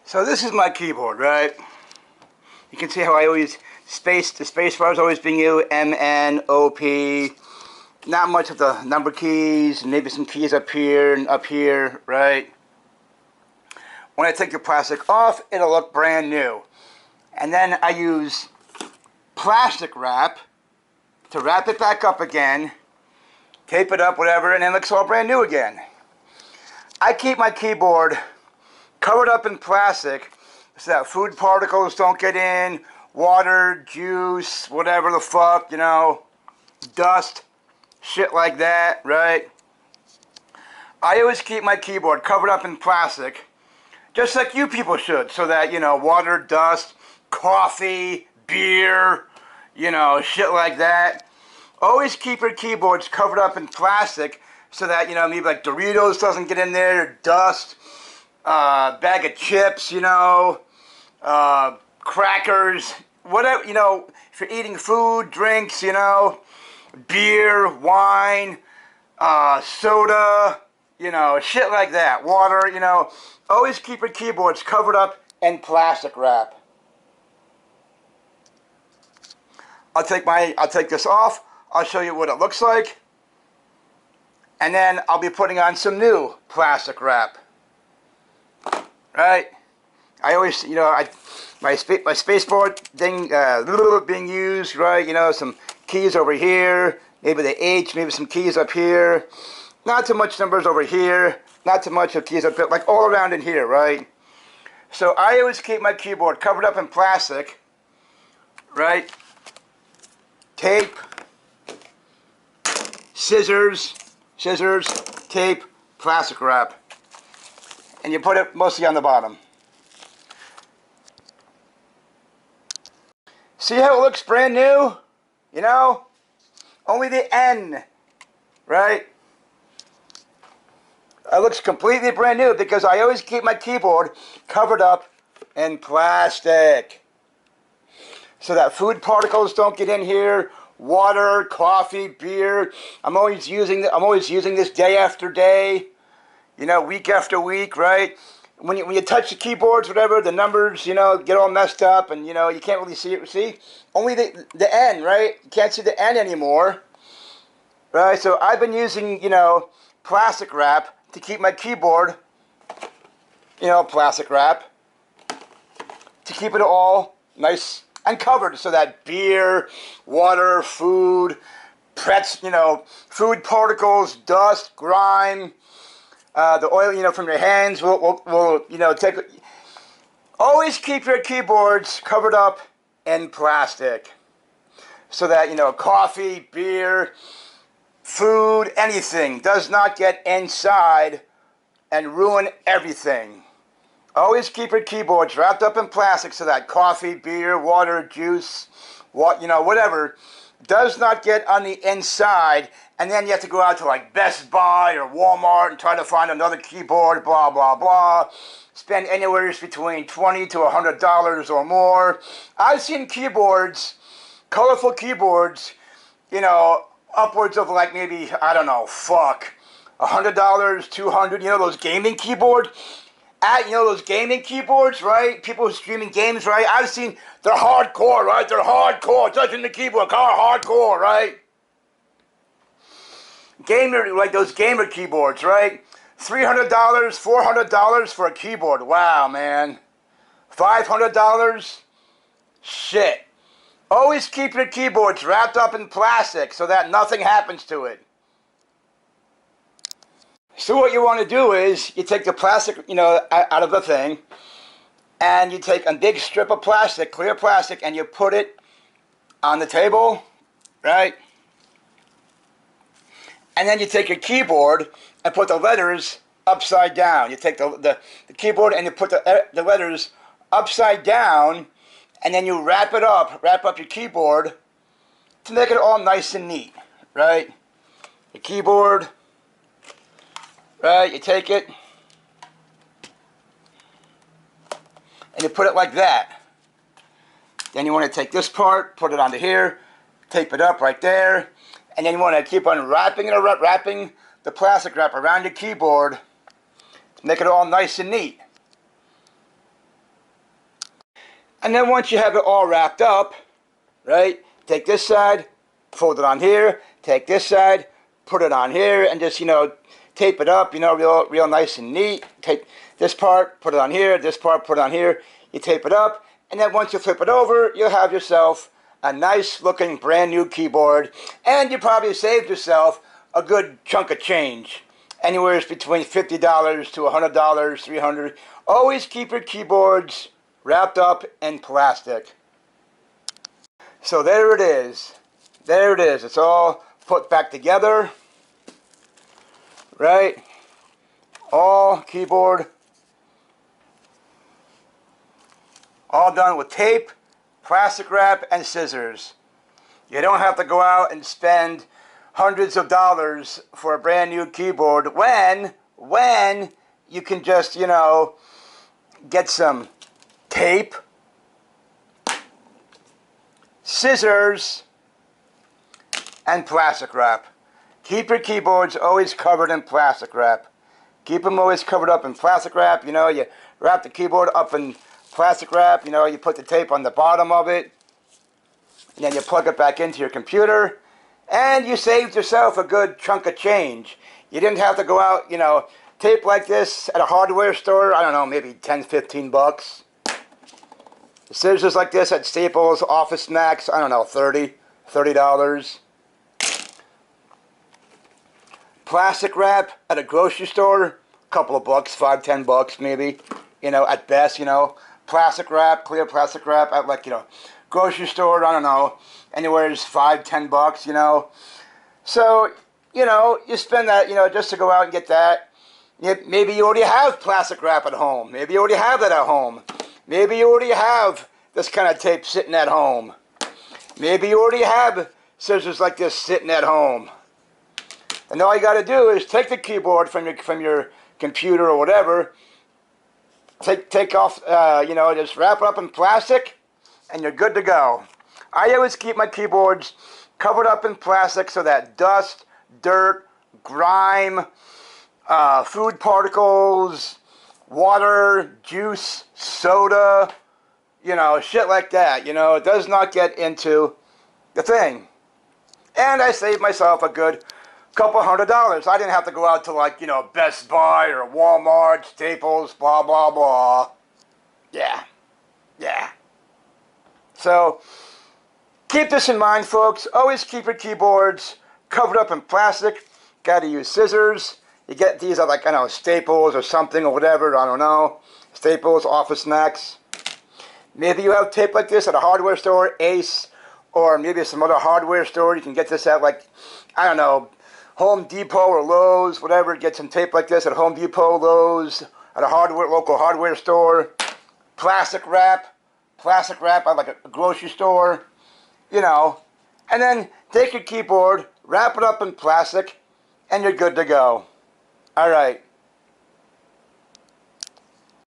So this is my keyboard, right? You can see how I always the space bar is always being used, M, N, O, P. Not much of the number keys, maybe some keys up here and up here, right? When I take the plastic off, it'll look brand new. And then I use plastic wrap to wrap it back up again, tape it up, whatever, and then it looks all brand new again. I keep my keyboard covered up in plastic so that food particles don't get in, water, juice, whatever the fuck, you know, dust, shit like that, right? I always keep my keyboard covered up in plastic, just like you people should, so that, you know, water, dust, coffee, beer, you know, shit like that. Always keep your keyboards covered up in plastic so that, you know, maybe like Doritos doesn't get in there, dust, bag of chips, you know, crackers, whatever, you know, if you're eating food, drinks, you know, beer, wine, soda, you know, shit like that, water, you know, always keep your keyboards covered up in plastic wrap. I'll take this off, I'll show you what it looks like, and then I'll be putting on some new plastic wrap. Right? I always, you know, my spaceboard thing being used, right? You know, some keys over here, maybe the H, maybe some keys up here. Not too much numbers over here, not too much of keys up here, like all around in here, right? So I always keep my keyboard covered up in plastic, right? Tape, scissors, tape, plastic wrap. And you put it mostly on the bottom. See how it looks brand new? You know? Only the N, right? It looks completely brand new because I always keep my keyboard covered up in plastic so that food particles don't get in here. Water, coffee, beer. I'm always using this day after day. You know, week after week, right? When you touch the keyboards, whatever, the numbers, you know, get all messed up, and you know, you can't really see it. See, only the N, right? You can't see the N anymore, right? So I've been using, you know, plastic wrap to keep my keyboard, you know, plastic wrap to keep it all nice and covered, so that beer, water, food, you know, food particles, dust, grime. The oil, you know, from your hands will you know, take. Always keep your keyboards covered up in plastic so that, you know, coffee, beer, food, anything does not get inside and ruin everything. Always keep your keyboards wrapped up in plastic so that coffee, beer, water, juice, you know, whatever, does not get on the inside, and then you have to go out to like Best Buy or Walmart and try to find another keyboard, blah, blah, blah. Spend anywhere between $20 to $100 or more. I've seen keyboards, colorful keyboards, you know, upwards of like maybe, I don't know, fuck, $100, $200, you know, those gaming keyboards. You know, those gaming keyboards, right? People who are streaming games, right? I've seen, they're hardcore, right? They're hardcore, touching the keyboard, hardcore, right? Gamer, like those gamer keyboards, right? $300, $400 for a keyboard. Wow, man. $500? Shit. Always keep your keyboards wrapped up in plastic so that nothing happens to it. So what you want to do is, you take the plastic, you know, out of the thing, and you take a big strip of plastic, clear plastic, and you put it on the table, right? And then you take your keyboard and put the letters upside down. You take the keyboard and you put the letters upside down, and then you wrap up your keyboard to make it all nice and neat, right? The keyboard. Right, you take it, and you put it like that. Then you want to take this part, put it onto here, tape it up right there, and then you want to keep on wrapping the plastic wrap around your keyboard to make it all nice and neat. And then once you have it all wrapped up, right, take this side, fold it on here, take this side, put it on here, and just, tape it up, real nice and neat. Take this part, put it on here, this part, put it on here. You tape it up, and then once you flip it over, you'll have yourself a nice looking brand new keyboard, and you probably saved yourself a good chunk of change. Anywhere between $50 to $100, $300. Always keep your keyboards wrapped up in plastic. So there it is. There it is. It's all put back together. Right? All keyboard. All done with tape, plastic wrap, and scissors. You don't have to go out and spend hundreds of dollars for a brand new keyboard when you can just, get some tape, scissors, and plastic wrap. Keep your keyboards always covered in plastic wrap. Keep them always covered up in plastic wrap. You wrap the keyboard up in plastic wrap. You put the tape on the bottom of it. And then you plug it back into your computer. And you saved yourself a good chunk of change. You didn't have to go out, tape like this at a hardware store. I don't know, maybe 10, 15 bucks. Scissors like this at Staples, Office Max, I don't know, $30. Plastic wrap at a grocery store, a couple of bucks, 5, 10 bucks maybe, at best, Plastic wrap, clear plastic wrap at grocery store, I don't know, anywhere is 5, 10 bucks, So, you spend that, just to go out and get that. Maybe you already have plastic wrap at home. Maybe you already have that at home. Maybe you already have this kind of tape sitting at home. Maybe you already have scissors like this sitting at home. And all you got to do is take the keyboard from your computer or whatever, take off, just wrap it up in plastic, and you're good to go. I always keep my keyboards covered up in plastic so that dust, dirt, grime, food particles, water, juice, soda, shit like that, it does not get into the thing. And I saved myself a good couple $100. I didn't have to go out to Best Buy or Walmart, Staples, blah, blah, blah. Yeah. So, keep this in mind, folks. Always keep your keyboards covered up in plastic. Got to use scissors. You get these at Staples or something or whatever, I don't know. Staples, Office Max. Maybe you have tape like this at a hardware store, Ace, or maybe some other hardware store. You can get this at I don't know, Home Depot or Lowe's, whatever. Get some tape like this at Home Depot, Lowe's, at a local hardware store. Plastic wrap at a grocery store, And then take your keyboard, wrap it up in plastic, and you're good to go. All right.